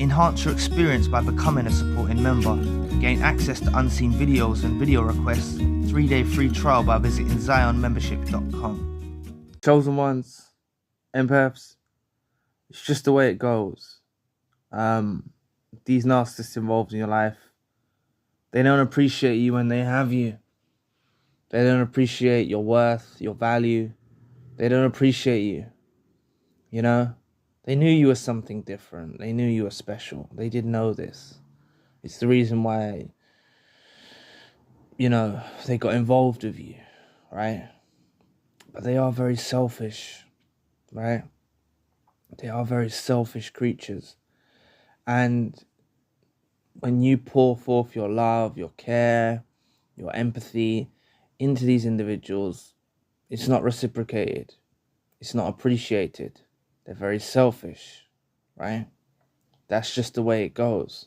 Enhance your experience by becoming a supporting member. Gain access to unseen videos and video requests. 3-day free trial by visiting zionmembership.com. Chosen ones, empaths, it's just the way it goes. These narcissists involved in your life, they don't appreciate you when they have you. They don't appreciate your worth, your value. They don't appreciate you. You know? They knew you were something different. They knew you were special. They did know this. It's the reason why, they got involved with you, right? But they are very selfish, right? They are very selfish creatures. And when you pour forth your love, your care, your empathy into these individuals, it's not reciprocated. It's not appreciated. They're very selfish, right? That's just the way it goes.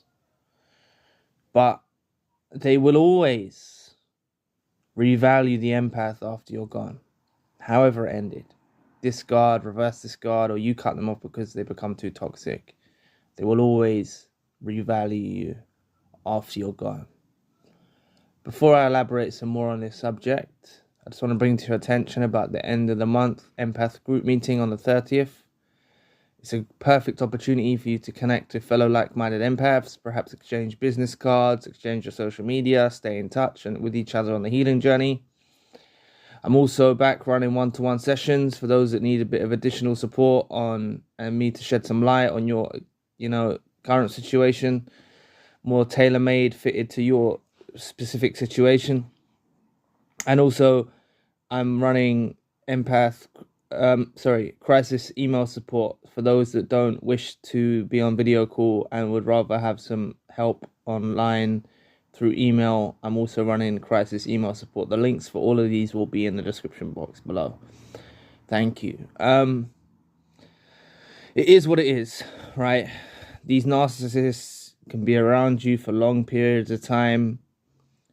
But they will always revalue the empath after you're gone, however it ended. Discard, reverse discard, or you cut them off because they become too toxic. They will always revalue you after you're gone. Before I elaborate some more on this subject, I just want to bring to your attention about the end of the month empath group meeting on the 30th. It's a perfect opportunity for you to connect with fellow like-minded empaths, perhaps exchange business cards, exchange your social media, stay in touch and with each other on the healing journey. I'm also back running one-to-one sessions for those that need a bit of additional support on and me to shed some light on your, current situation, more tailor-made, fitted to your specific situation. And also, I'm running crisis email support for those that don't wish to be on video call and would rather have some help online through email. I'm also running crisis email support. The links for all of these will be in the description box below. Thank you. It is what it is, right? These narcissists can be around you for long periods of time.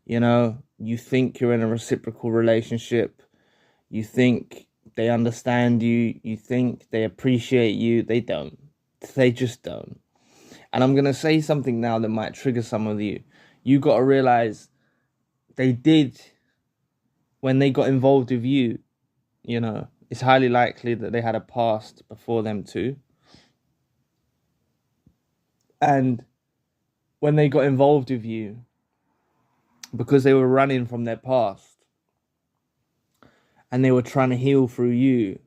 You think you're in a reciprocal relationship. You think they understand you. You think they appreciate you. They don't. They just don't. And I'm going to say something now that might trigger some of you. You got to realize they did, when they got involved with you, it's highly likely that they had a past before them too. And when they got involved with you, because they were running from their past, and they were trying to heal through you,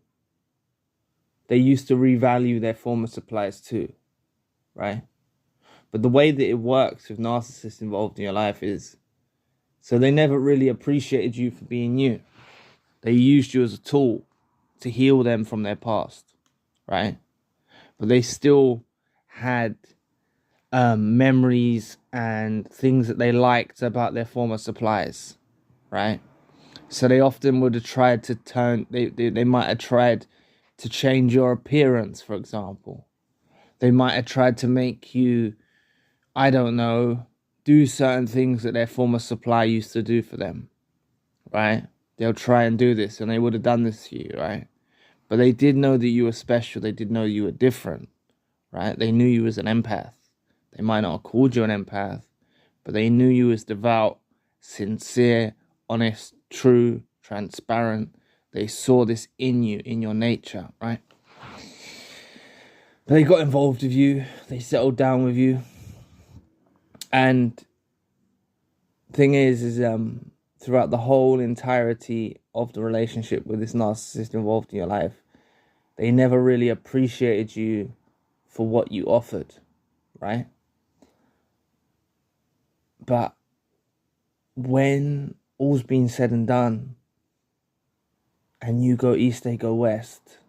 they used to revalue their former suppliers too, right? But the way that it works with narcissists involved in your life is, so they never really appreciated you for being you. They used you as a tool to heal them from their past, right? But they still had memories and things that they liked about their former suppliers, right? So they often would have tried to they might have tried to change your appearance, for example. They might have tried to make you, do certain things that their former supplier used to do for them, right? They'll try and do this, and they would have done this for you, right? But they did know that you were special. They did know you were different, right? They knew you as an empath. They might not have called you an empath, but they knew you as devout, sincere, honest, true, transparent. They saw this in you, in your nature, right? They got involved with you. They settled down with you. And thing is throughout the whole entirety of the relationship with this narcissist involved in your life, they never really appreciated you for what you offered, right? But when all's been said and done, and you go east, they go west,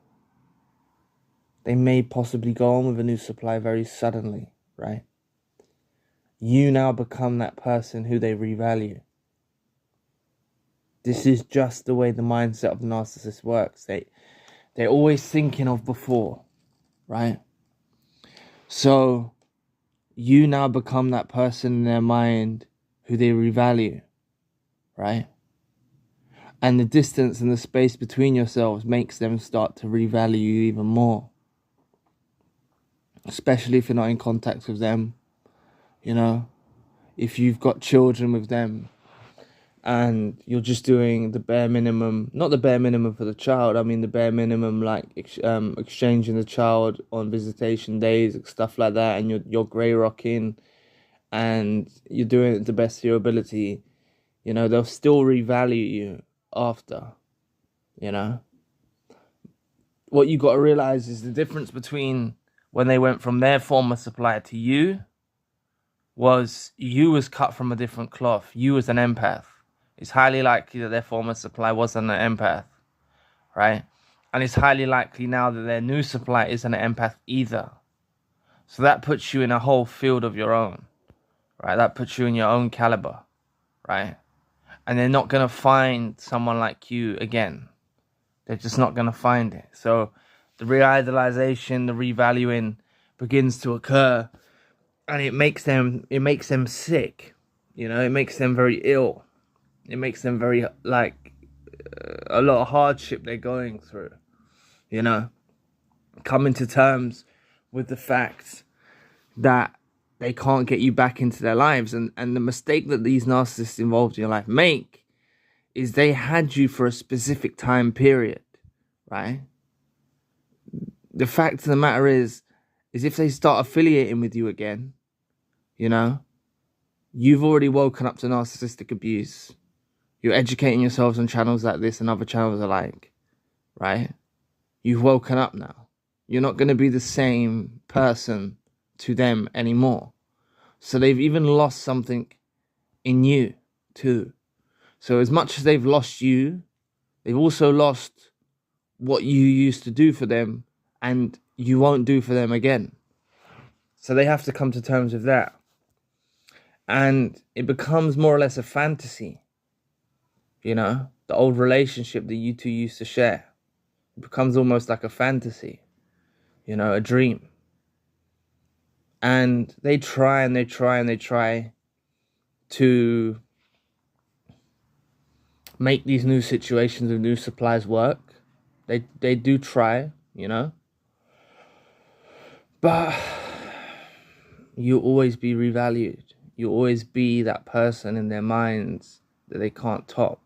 they may possibly go on with a new supply very suddenly, right? You now become that person who they revalue. This is just the way the mindset of the narcissist works. They're always thinking of before, right? So you now become that person in their mind who they revalue, right? And the distance and the space between yourselves makes them start to revalue you even more. especially if you're not in contact with them, you know, if you've got children with them and you're just doing the bare minimum, not the bare minimum for the child, I mean the bare minimum, like exchanging the child on visitation days and stuff like that, and you're grey rocking and you're doing it to the best of your ability, you know, they'll still revalue you after, you know. What you got to realize is the difference between when they went from their former supplier to you was you was cut from a different cloth. You was an empath. It's highly likely that their former supplier wasn't an empath, right? And it's highly likely now that their new supplier isn't an empath either. So that puts you in a whole field of your own, right? That puts you in your own caliber, right? And they're not going to find someone like you again. They're just not going to find it. So the re-idolization, the revaluing begins to occur, and it makes them sick. You know, it makes them very ill. It makes them very, like, a lot of hardship they're going through. You know, coming to terms with the fact that they can't get you back into their lives. And the mistake that these narcissists involved in your life make is they had you for a specific time period, right? The fact of the matter is if they start affiliating with you again, you know, you've already woken up to narcissistic abuse. You're educating yourselves on channels like this and other channels alike, right? You've woken up now. You're not going to be the same person to them anymore. So they've even lost something in you too. So as much as they've lost you, they've also lost what you used to do for them, and you won't do for them again. So they have to come to terms with that. And it becomes more or less a fantasy. You know, the old relationship that you two used to share. It becomes almost like a fantasy. You know, a dream. And they try and they try and they try to make these new situations with new supplies work. They do try, you know. But you'll always be revalued. You'll always be that person in their minds that they can't top,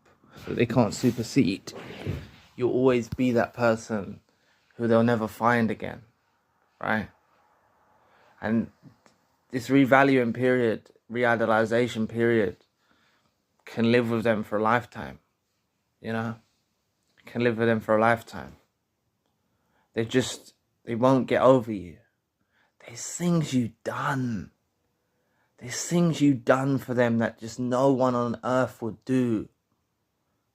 that they can't supersede. You'll always be that person who they'll never find again, right? And this revaluing period, re-idolization period, can live with them for a lifetime, you know? Can live with them for a lifetime. They won't get over you. There's things you've done. There's things you've done for them that just no one on earth would do.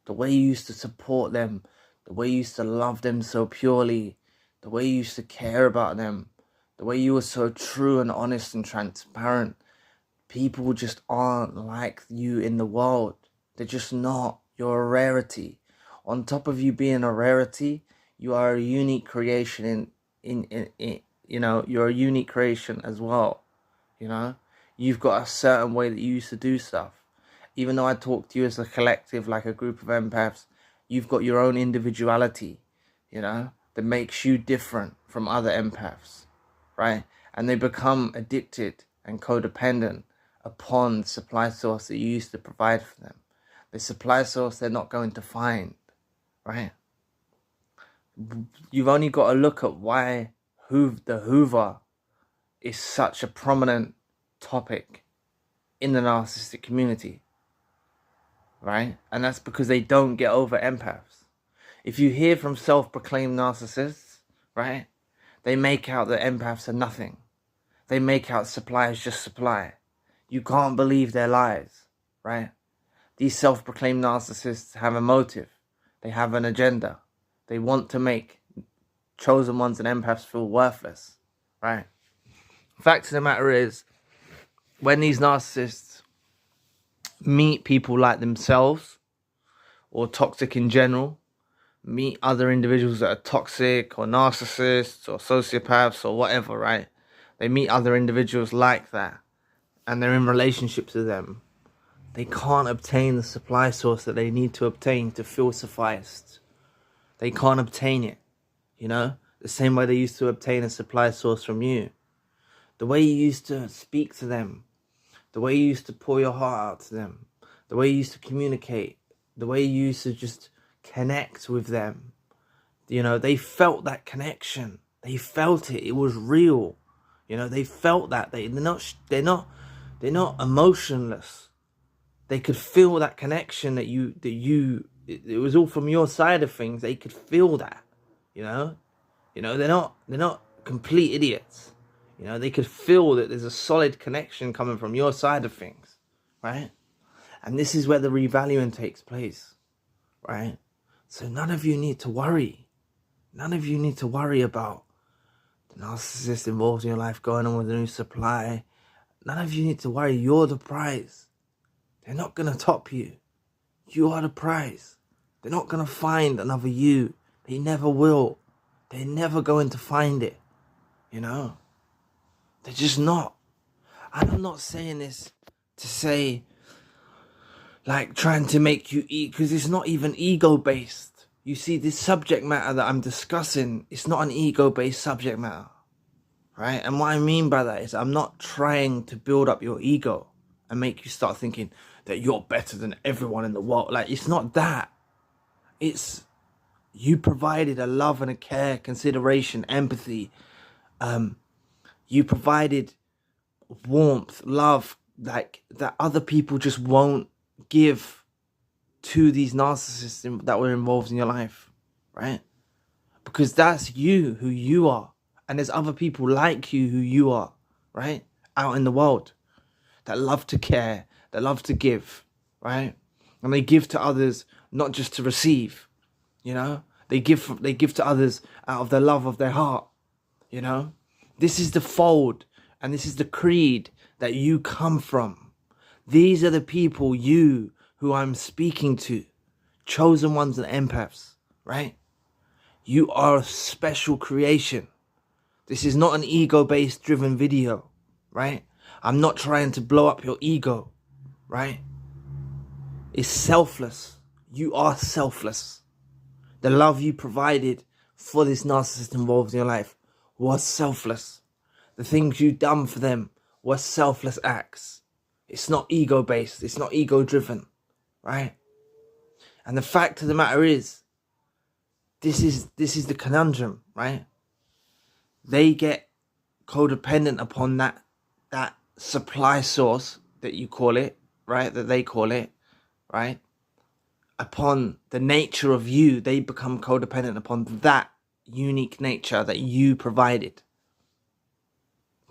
The way you used to support them, the way you used to love them so purely, the way you used to care about them, the way you were so true and honest and transparent. People just aren't like you in the world. They're just not. You're a rarity. On top of you being a rarity, you are a unique creation in you know, you're a unique creation as well. You know, you've got a certain way that you used to do stuff. Even though I talk to you as a collective, like a group of empaths, you've got your own individuality, you know, that makes you different from other empaths, right? And they become addicted and codependent upon the supply source that you used to provide for them. The supply source they're not going to find, right? You've only got to look at why the Hoover is such a prominent topic in the narcissistic community, right? And that's because they don't get over empaths. If you hear from self-proclaimed narcissists, right, they make out that empaths are nothing. They make out supply is just supply. You can't believe their lies, right? These self-proclaimed narcissists have a motive. They have an agenda. They want to make chosen ones and empaths feel worthless, right? Fact of the matter is, when these narcissists meet people like themselves, or toxic in general, meet other individuals that are toxic, or narcissists, or sociopaths, or whatever, right? They meet other individuals like that, and they're in relationships with them. They can't obtain the supply source that they need to obtain to feel sufficed. They can't obtain it, you know? The same way they used to obtain a supply source from you. the way you used to speak to them, the way you used to pour your heart out to them, the way you used to communicate, the way you used to just connect with them. You know, they felt that connection. They felt it. It was real. You know, they felt that. They're not emotionless. They could feel that connection that it was all from your side of things. They could feel that, you know, they're not complete idiots. You know, they could feel that there's a solid connection coming from your side of things, right? And this is where the revaluing takes place, right? So none of you need to worry. None of you need to worry about the narcissist involved in your life going on with a new supply. None of you need to worry. You're the prize. They're not going to top you. You are the prize. They're not going to find another you. They never will. They're never going to find it. You know? They're just not. And I'm not saying this to say, like, trying to make you eat, because it's not even ego-based. You see, this subject matter that I'm discussing, it's not an ego-based subject matter. Right? And what I mean by that is I'm not trying to build up your ego and make you start thinking that you're better than everyone in the world. Like, it's not that. It's you provided a love and a care, consideration, empathy. You provided warmth, love, like that other people just won't give to these narcissists that were involved in your life, right? Because that's you, who you are. And there's other people like you who you are, right? Out in the world that love to care, that love to give, right? And they give to others, not just to receive, you know? They give to others out of the love of their heart, you know? This is the fold and this is the creed that you come from. These are the people who I'm speaking to, chosen ones and empaths, right? You are a special creation. This is not an ego-based driven video, right? I'm not trying to blow up your ego, right? It's selfless. You are selfless. The love you provided for this narcissist involved in your life was selfless. The things you done for them were selfless acts. It's not ego-based. It's not ego-driven, right? And the fact of the matter is, this is the conundrum, right? They get codependent upon that supply source that you call it, right? That they call it, right? Upon the nature of you, they become codependent upon that unique nature that you provided,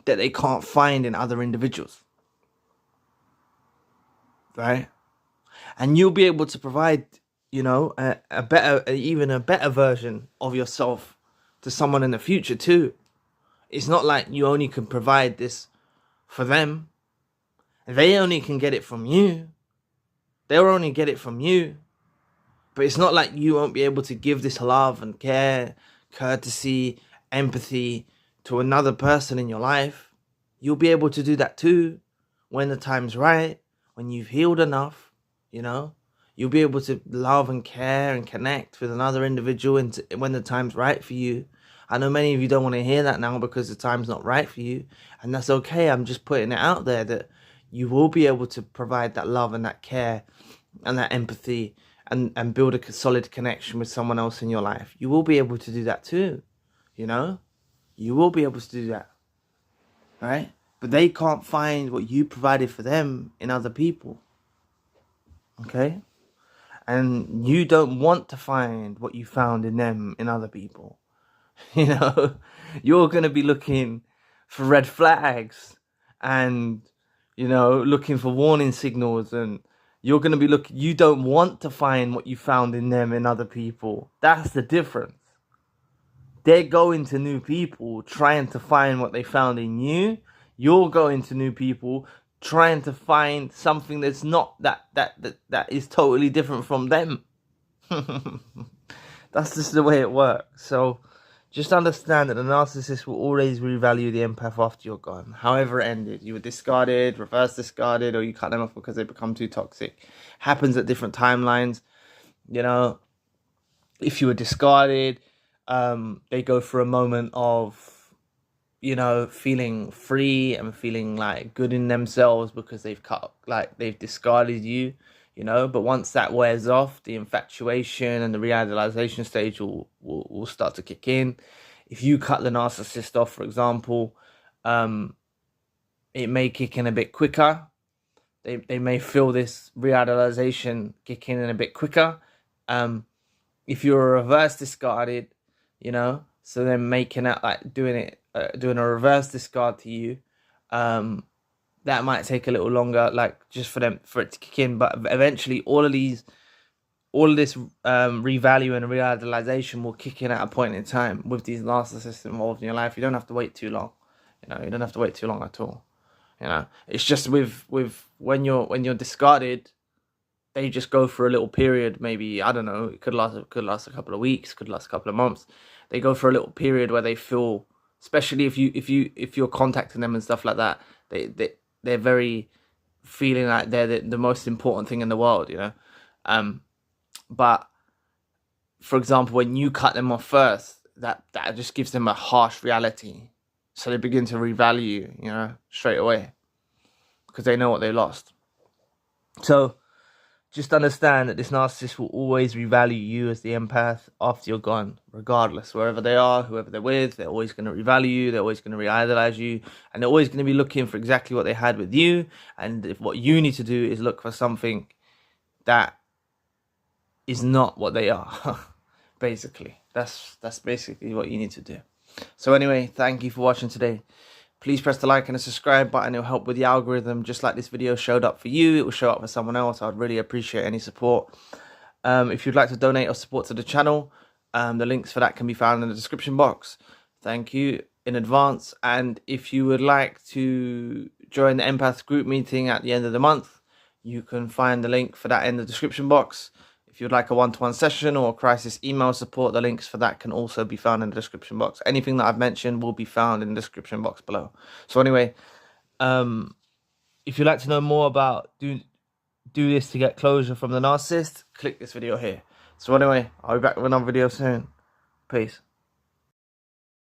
that they can't find in other individuals, right? And you'll be able to provide, you know, a better version of yourself to someone in the future too. It's not like you only can provide this for them. They only can get it from you. They'll only get it from you. But it's not like you won't be able to give this love and care, courtesy, empathy to another person in your life. You'll be able to do that too when the time's right, when you've healed enough, you know. You'll be able to love and care and connect with another individual when the time's right for you. I know many of you don't want to hear that now because the time's not right for you. And that's okay. I'm just putting it out there that you will be able to provide that love and that care and that empathy and build a solid connection with someone else in your life. You will be able to do that too, you know? You will be able to do that, right? But they can't find what you provided for them in other people, okay? And you don't want to find what you found in them in other people. You know, you're going to be looking for red flags and, you know, looking for warning signals, and you're going to be you don't want to find what you found in them in other people. That's the difference. They're going to new people trying to find what they found in you. You're going to new people trying to find something that's not that is totally different from them. That's just the way it works. So just understand that the narcissist will always revalue the empath after you're gone. However it ended. You were discarded, reverse discarded, or you cut them off because they become too toxic. Happens at different timelines. You know, if you were discarded, they go for a moment of you know, feeling free and feeling like good in themselves because they've discarded you, you know. But once that wears off, the infatuation and the realization stage will start to kick in. If you cut the narcissist off, for example, it may kick in a bit quicker. They may feel this realization kick in a bit quicker. If you're a reverse discarded, you know, so then making out like doing a reverse discard to you, that might take a little longer, like just for it to kick in. But eventually, all of this revalue and realization will kick in at a point in time with these narcissists involved in your life. You don't have to wait too long. You know, you don't have to wait too long at all. You know, it's just with when you're discarded, they just go for a little period. Maybe, I don't know, it could last a couple of weeks, could last a couple of months. They go for a little period where they feel, especially if you're contacting them and stuff like that, they're very feeling like they're the most important thing in the world, you know. But for example, when you cut them off first, that just gives them a harsh reality. So they begin to revalue, you know, straight away because they know what they lost. So just understand that this narcissist will always revalue you as the empath after you're gone, regardless. Wherever they are, whoever they're with, they're always going to revalue you, they're always going to re-idolize you, and they're always going to be looking for exactly what they had with you. And if what you need to do is look for something that is not what they are, basically. That's basically what you need to do. So anyway, thank you for watching today. Please press the like and the subscribe button. It'll help with the algorithm. Just like this video showed up for you, it will show up for someone else. I'd really appreciate any support. If you'd like to donate or support to the channel, the links for that can be found in the description box. Thank you in advance. And if you would like to join the Empath group meeting at the end of the month, you can find the link for that in the description box. If you'd like a one-to-one session or crisis email support, the links for that can also be found in the description box. Anything that I've mentioned will be found in the description box below. So anyway, if you'd like to know more about do this to get closure from the narcissist, click this video here. So anyway, I'll be back with another video soon. Peace.